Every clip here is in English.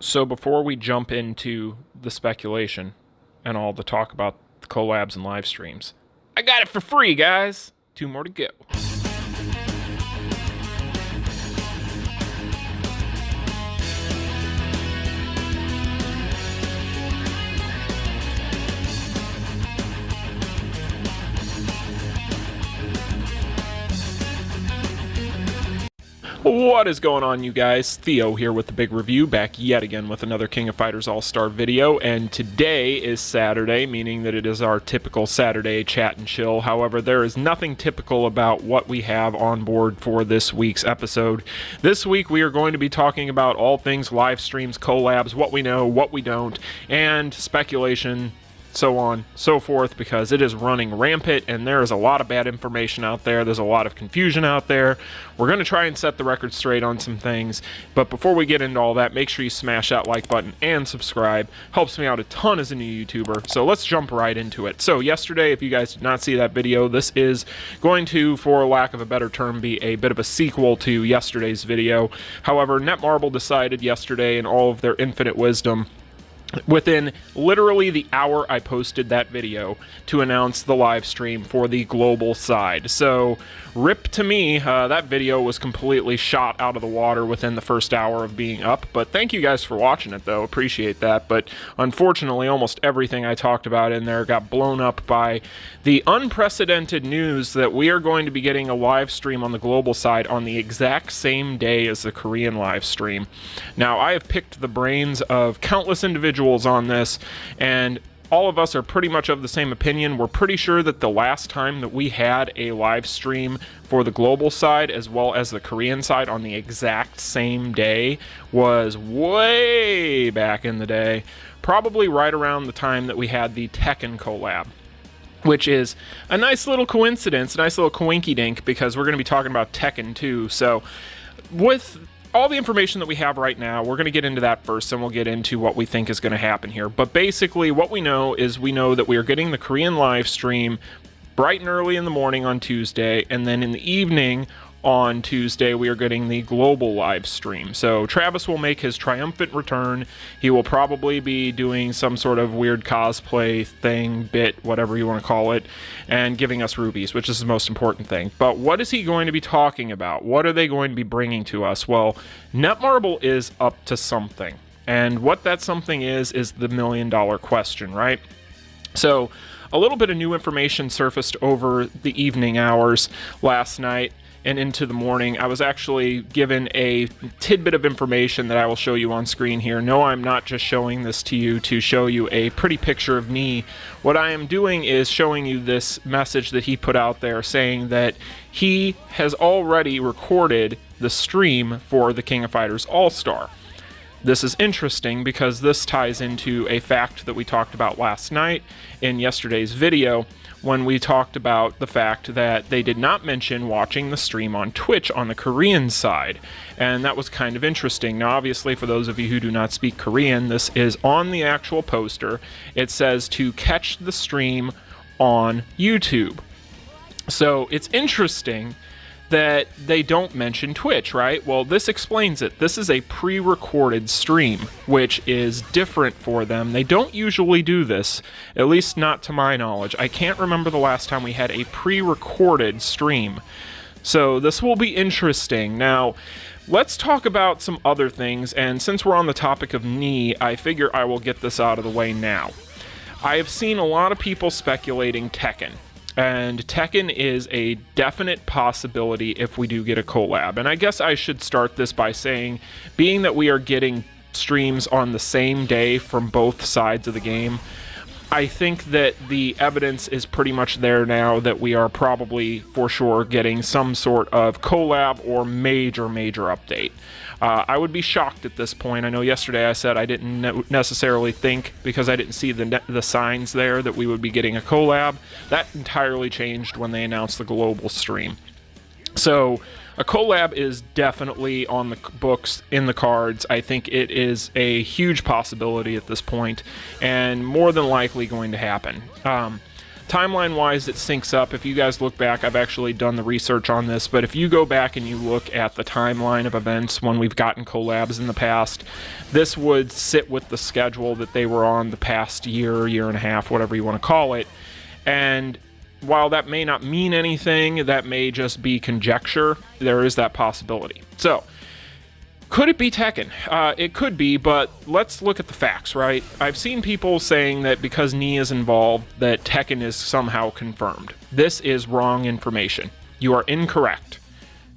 So before we jump into the speculation and all the talk about the collabs and live streams, I got it for free, guys. 2 more to go. What is going on, you guys? Theo here with the big review, back yet again with another King of Fighters All-Star video, and today is Saturday, meaning that it is our typical Saturday chat and chill. However, there is nothing typical about what we have on board for this week's episode. This week we are going to be talking about all things live streams, collabs, what we know, what we don't, and speculation, so on, so forth, because it is running rampant and there is a lot of bad information out there. There's a lot of confusion out there. We're going to try and set the record straight on some things, but before we get into all that, make sure you smash that like button and subscribe. Helps me out a ton as a new YouTuber, so let's jump right into it. So yesterday, if you guys did not see that video, this is going to, for lack of a better term, be a bit of a sequel to yesterday's video. However, Netmarble decided yesterday, in all of their infinite wisdom, within literally the hour I posted that video, to announce the live stream for the global side. So, rip to me, that video was completely shot out of the water within the first hour of being up, but thank you guys for watching it though, appreciate that. But unfortunately, almost everything I talked about in there got blown up by the unprecedented news that we are going to be getting a live stream on the global side on the exact same day as the Korean live stream. Now, I have picked the brains of countless individuals on this, and all of us are pretty much of the same opinion. We're pretty sure that the last time that we had a live stream for the global side as well as the Korean side on the exact same day was way back in the day, probably right around the time that we had the Tekken collab, which is a nice little coincidence, a nice little coinky-dink, because we're going to be talking about Tekken too. So with all the information that we have right now, we're going to get into that first, and we'll get into what we think is going to happen here. But basically, what we know is we know that we are getting the Korean live stream bright and early in the morning on Tuesday, and then in the evening on Tuesday, we are getting the global live stream. So Travis will make his triumphant return. He will probably be doing some sort of weird cosplay thing, bit, whatever you want to call it, and giving us rubies, which is the most important thing. But what is he going to be talking about? What are they going to be bringing to us? Well, Netmarble is up to something. And what that something is the million-dollar question, right? So a little bit of new information surfaced over the evening hours last night and into the morning. I was actually given a tidbit of information that I will show you on screen here. No, I'm not just showing this to you to show you a pretty picture of me. What I am doing is showing you this message that he put out there saying that he has already recorded the stream for the King of Fighters All-Star. This is interesting because this ties into a fact that we talked about last night in yesterday's video, when we talked about the fact that they did not mention watching the stream on Twitch on the Korean side, and that was kind of interesting. Now, obviously, for those of you who do not speak Korean, this is on the actual poster. It says to catch the stream on YouTube. So it's interesting that they don't mention Twitch, right? Well, this explains it. This is a pre-recorded stream, which is different for them. They don't usually do this, at least not to my knowledge. I can't remember the last time we had a pre-recorded stream. So this will be interesting. Now, let's talk about some other things, and since we're on the topic of knee, I figure I will get this out of the way now. I have seen a lot of people speculating Tekken. And Tekken is a definite possibility if we do get a collab. And I guess I should start this by saying, being that we are getting streams on the same day from both sides of the game, I think that the evidence is pretty much there now that we are probably, for sure, getting some sort of collab or major update. I would be shocked at this point. I know yesterday I said I didn't necessarily think, because I didn't see the signs there, that we would be getting a collab. That entirely changed when they announced the global stream. So a collab is definitely on the books, in the cards. I think it is a huge possibility at this point, and more than likely going to happen. Timeline-wise, it syncs up. If you guys look back, I've actually done the research on this, but if you go back and you look at the timeline of events when we've gotten collabs in the past, this would sit with the schedule that they were on the past year, year and a half, whatever you want to call it. And while that may not mean anything, that may just be conjecture, there is that possibility. So, could it be Tekken? It could be, but let's look at the facts, right? I've seen people saying that because Knee is involved, that Tekken is somehow confirmed. This is wrong information. You are incorrect.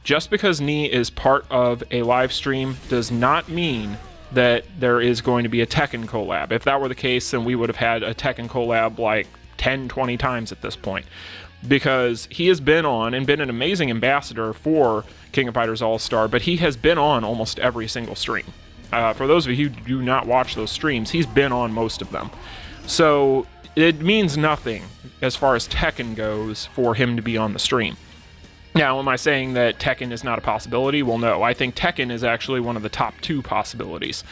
Just because Knee is part of a live stream does not mean that there is going to be a Tekken collab. If that were the case, then we would have had a Tekken collab like 10, 20 times at this point. Because he has been on and been an amazing ambassador for King of Fighters All-Star, but he has been on almost every single stream. For those of you who do not watch those streams, he's been on most of them. So it means nothing as far as Tekken goes for him to be on the stream. Now, am I saying that Tekken is not a possibility? Well, no. I think Tekken is actually one of the top 2 possibilities.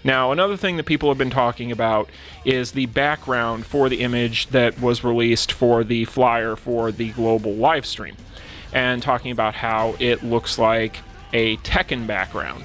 Now, another thing that people have been talking about is the background for the image that was released for the flyer for the global live stream, and talking about how it looks like a Tekken background.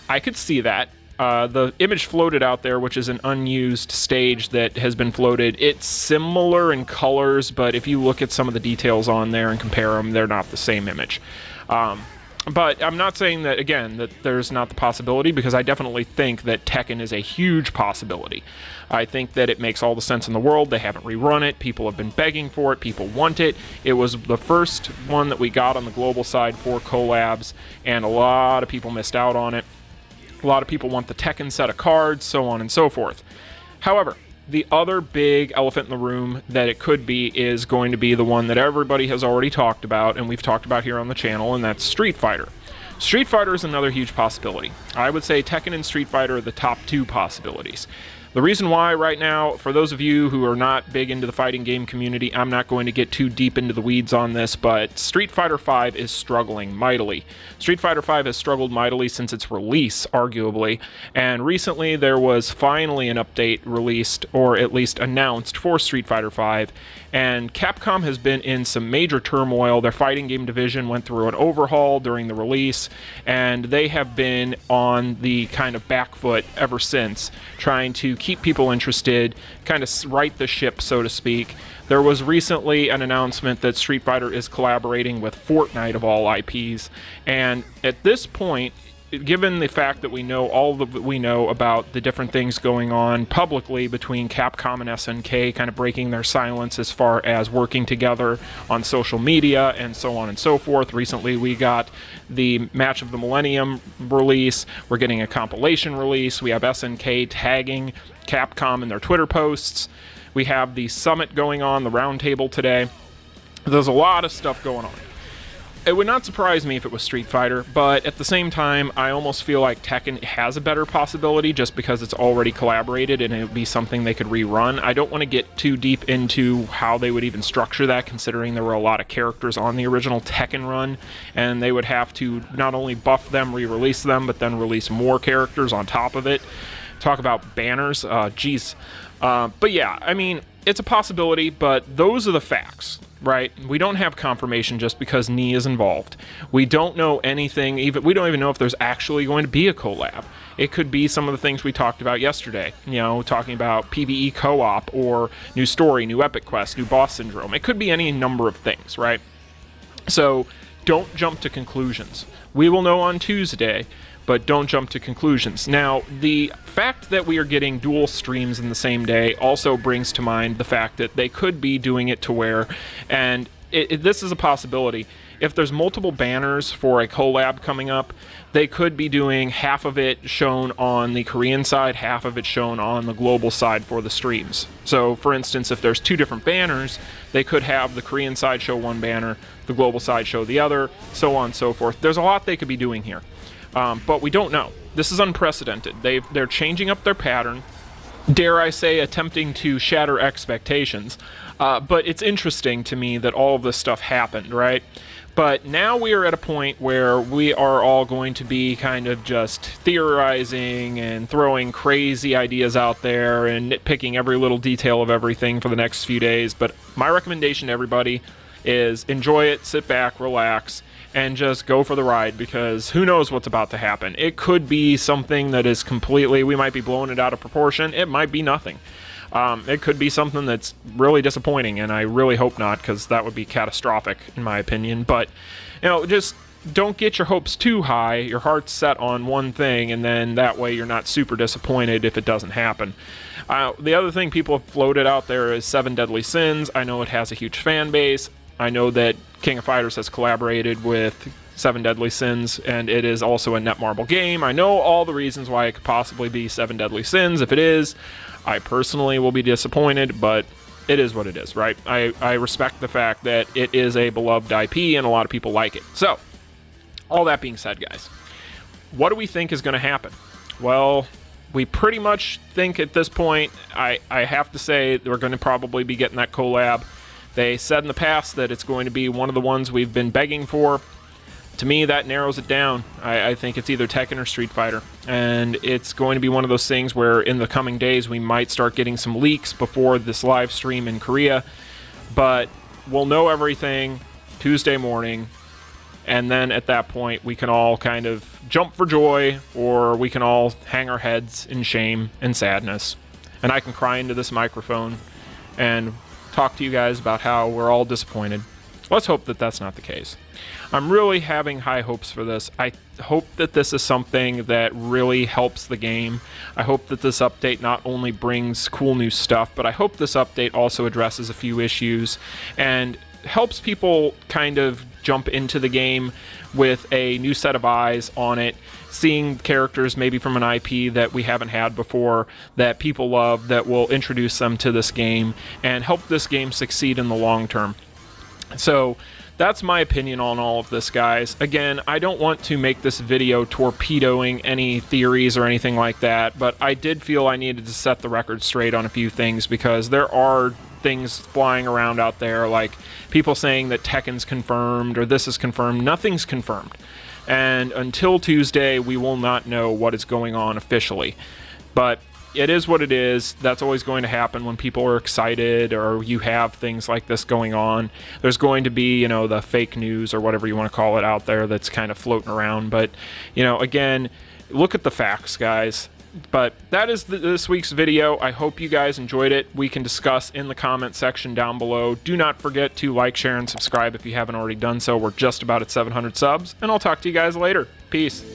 I could see that. The image floated out there, which is an unused stage that has been floated. It's similar in colors, but if you look at some of the details on there and compare them, they're not the same image. But I'm not saying that, again, that there's not the possibility, because I definitely think that Tekken is a huge possibility. I think that it makes all the sense in the world. They haven't rerun it. People have been begging for it. People want it. It was the first one that we got on the global side for collabs, and a lot of people missed out on it. A lot of people want the Tekken set of cards, so on and so forth. However, the other big elephant in the room that it could be is going to be the one that everybody has already talked about, and we've talked about here on the channel, and that's Street Fighter. Street Fighter is another huge possibility. I would say Tekken and Street Fighter are the top 2 possibilities. The reason why right now, for those of you who are not big into the fighting game community, I'm not going to get too deep into the weeds on this, but Street Fighter V is struggling mightily. Street Fighter V has struggled mightily since its release, arguably, and recently there was finally an update released, or at least announced, for Street Fighter V, and Capcom has been in some major turmoil. Their fighting game division went through an overhaul during the release, and they have been on the kind of back foot ever since, trying to keep people interested, kind of right the ship, so to speak. There was recently an announcement that Street Fighter is collaborating with Fortnite of all IPs, and at this point, given the fact that we know all that we know about the different things going on publicly between Capcom and SNK, kind of breaking their silence as far as working together on social media and so on and so forth. Recently we got the Match of the Millennium release. We're getting a compilation release. We have SNK tagging Capcom in their Twitter posts. We have the summit going on, the roundtable today. There's a lot of stuff going on. It would not surprise me if it was Street Fighter, but at the same time, I almost feel like Tekken has a better possibility just because it's already collaborated and it would be something they could rerun. I don't want to get too deep into how they would even structure that, considering there were a lot of characters on the original Tekken run, and they would have to not only buff them, re-release them, but then release more characters on top of it. Talk about banners, geez. But yeah, I mean, it's a possibility, but those are the facts. Right? We don't have confirmation just because Knee is involved. We don't know anything, we don't even know if there's actually going to be a collab. It could be some of the things we talked about yesterday, you know, talking about PvE co-op or new story, new epic quest, new boss syndrome. It could be any number of things, right? So don't jump to conclusions. We will know on Tuesday, but don't jump to conclusions. Now, the fact that we are getting dual streams in the same day also brings to mind the fact that they could be doing it to where, and this is a possibility, if there's multiple banners for a collab coming up, they could be doing half of it shown on the Korean side, half of it shown on the global side for the streams. So, for instance, if there's 2 different banners, they could have the Korean side show one banner, the global side show the other, so on and so forth. There's a lot they could be doing here. But we don't know. This is unprecedented. They're changing up their pattern, dare I say, attempting to shatter expectations. But it's interesting to me that all of this stuff happened, right? But now we are at a point where we are all going to be kind of just theorizing and throwing crazy ideas out there and nitpicking every little detail of everything for the next few days. But my recommendation to everybody is enjoy it, sit back, relax, and just go for the ride, because who knows what's about to happen. It could be something that is completely, we might be blowing it out of proportion. It might be nothing. It could be something that's really disappointing, and I really hope not, because that would be catastrophic in my opinion. But, you know, just don't get your hopes too high. Your heart's set on one thing, and then that way you're not super disappointed if it doesn't happen. The other thing people have floated out there is 7 Deadly Sins. I know it has a huge fan base. I know that King of Fighters has collaborated with 7 Deadly Sins, and it is also a Netmarble game. I know all the reasons why it could possibly be 7 Deadly Sins. If it is, I personally will be disappointed, but it is what it is, right? I respect the fact that it is a beloved IP and a lot of people like it. So, all that being said, guys, what do we think is going to happen? Well, we pretty much think at this point, I have to say, we're going to probably be getting that collab. They said in the past that it's going to be one of the ones we've been begging for. To me, that narrows it down. I think it's either Tekken or Street Fighter. And it's going to be one of those things where in the coming days we might start getting some leaks before this live stream in Korea. But we'll know everything Tuesday morning. And then at that point we can all kind of jump for joy, or we can all hang our heads in shame and sadness. And I can cry into this microphone and talk to you guys about how we're all disappointed. Let's hope that that's not the case. I'm really having high hopes for this. I hope that this is something that really helps the game. I hope that this update not only brings cool new stuff, but I hope this update also addresses a few issues and helps people kind of jump into the game with a new set of eyes on it, seeing characters maybe from an IP that we haven't had before, that people love, that will introduce them to this game and help this game succeed in the long term. So that's my opinion on all of this, guys. Again, I don't want to make this video torpedoing any theories or anything like that, but I did feel I needed to set the record straight on a few things, because there are things flying around out there, like people saying that Tekken's confirmed or this is confirmed. Nothing's confirmed. And until Tuesday, we will not know what is going on officially. But it is what it is. That's always going to happen when people are excited or you have things like this going on. There's going to be, you know, the fake news or whatever you want to call it out there that's kind of floating around. But, you know, again, look at the facts, guys. But that is this week's video. I hope you guys enjoyed it. We can discuss in the comment section down below. Do not forget to like, share, and subscribe if you haven't already done so. We're just about at 700 subs, and I'll talk to you guys later. Peace.